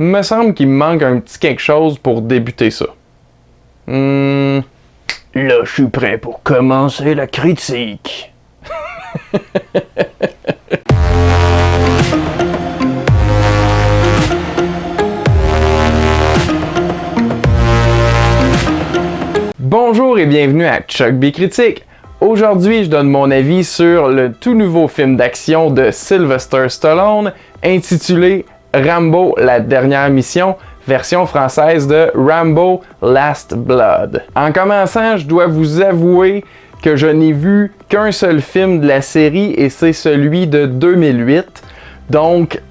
me semble qu'il me manque un petit quelque chose pour débuter ça. Là, je suis prêt pour commencer la critique. Bonjour et bienvenue à Chuck B Critique. Aujourd'hui, je donne mon avis sur le tout nouveau film d'action de Sylvester Stallone intitulé Rambo, la dernière mission, version française de Rambo Last Blood. En commençant, je dois vous avouer que je n'ai vu qu'un seul film de la série et c'est celui de 2008. Donc,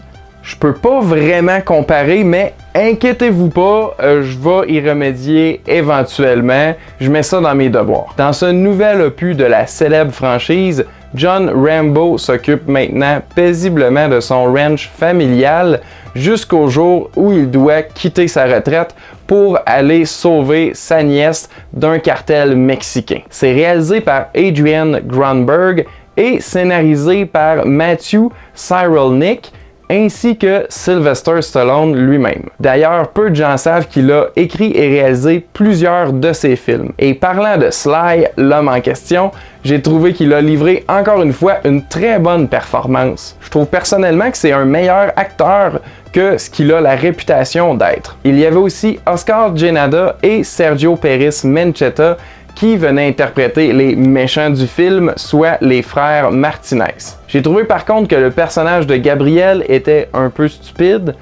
je peux pas vraiment comparer, mais inquiétez-vous pas, je vais y remédier éventuellement. Je mets ça dans mes devoirs. Dans ce nouvel opus de la célèbre franchise, John Rambo s'occupe maintenant paisiblement de son ranch familial jusqu'au jour où il doit quitter sa retraite pour aller sauver sa nièce d'un cartel mexicain. C'est réalisé par Adrian Grunberg et scénarisé par Matthew Cyrulnik, ainsi que Sylvester Stallone lui-même. D'ailleurs, peu de gens savent qu'il a écrit et réalisé plusieurs de ses films. Et parlant de Sly, l'homme en question, j'ai trouvé qu'il a livré encore une fois une très bonne performance. Je trouve personnellement que c'est un meilleur acteur que ce qu'il a la réputation d'être. Il y avait aussi Oscar Giannada et Sergio Pérez Mencheta qui venaient interpréter les méchants du film, soit les frères Martinez. J'ai trouvé par contre que le personnage de Gabriel était un peu stupide.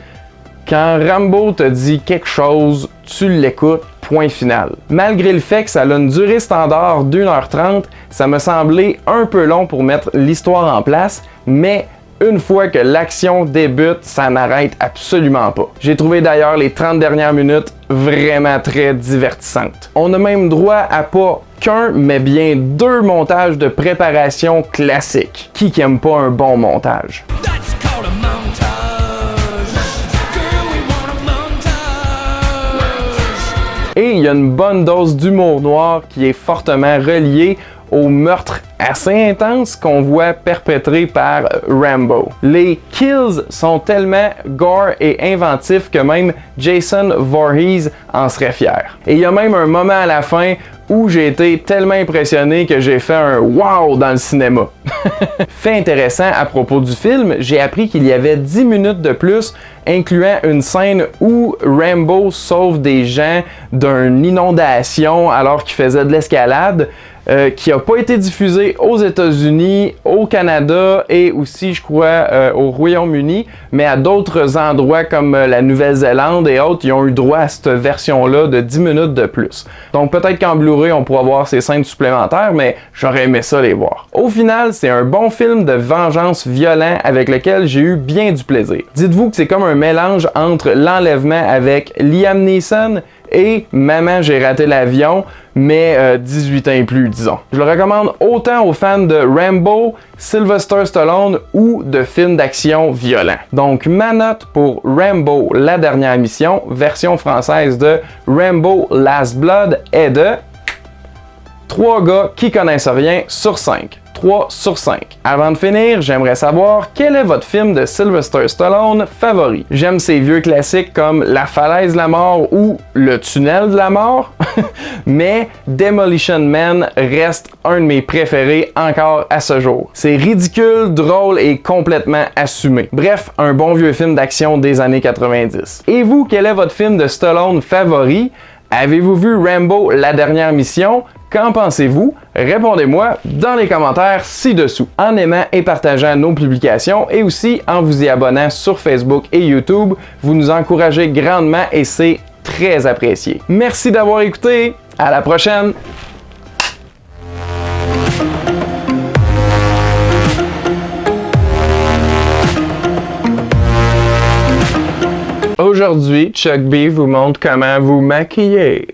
Quand Rambo te dit quelque chose, tu l'écoutes, point final. Malgré le fait que ça a une durée standard d'1h30, ça me semblait un peu long pour mettre l'histoire en place, mais une fois que l'action débute, ça n'arrête absolument pas. J'ai trouvé d'ailleurs les 30 dernières minutes vraiment très divertissantes. On a même droit à pas qu'un, mais bien deux montages de préparation classiques. Qui aime pas un bon montage? Et il y a une bonne dose d'humour noir qui est fortement reliée au meurtre assez intense qu'on voit perpétré par Rambo. Les kills sont tellement gore et inventifs que même Jason Voorhees en serait fier. Et il y a même un moment à la fin où j'ai été tellement impressionné que j'ai fait un wow dans le cinéma. Fait intéressant à propos du film, j'ai appris qu'il y avait 10 minutes de plus, incluant une scène où Rambo sauve des gens d'une inondation alors qu'il faisait de l'escalade, qui n'a pas été diffusé aux États-Unis, au Canada et aussi, je crois, au Royaume-Uni, mais à d'autres endroits comme la Nouvelle-Zélande et autres, ils ont eu droit à cette version-là de 10 minutes de plus. Donc peut-être qu'en Blu-ray, on pourra voir ces scènes supplémentaires, mais j'aurais aimé ça les voir. Au final, c'est un bon film de vengeance violent avec lequel j'ai eu bien du plaisir. Dites-vous que c'est comme un mélange entre l'enlèvement avec Liam Neeson et Maman, j'ai raté l'avion, mais 18 ans et plus, disons. Je le recommande autant aux fans de Rambo, Sylvester Stallone ou de films d'action violents. Donc, ma note pour Rambo, la dernière mission, version française de Rambo Last Blood est de 3 gars qui connaissent rien sur 5. 3 sur 5. Avant de finir, j'aimerais savoir quel est votre film de Sylvester Stallone favori. J'aime ces vieux classiques comme La falaise de la mort ou Le tunnel de la mort, mais Demolition Man reste un de mes préférés encore à ce jour. C'est ridicule, drôle et complètement assumé. Bref, un bon vieux film d'action des années 90. Et vous, quel est votre film de Stallone favori? Avez-vous vu Rambo, la dernière mission? Qu'en pensez-vous? Répondez-moi dans les commentaires ci-dessous. En aimant et partageant nos publications et aussi en vous y abonnant sur Facebook et YouTube, vous nous encouragez grandement et c'est très apprécié. Merci d'avoir écouté. À la prochaine! Aujourd'hui, Chuck B vous montre comment vous maquiller.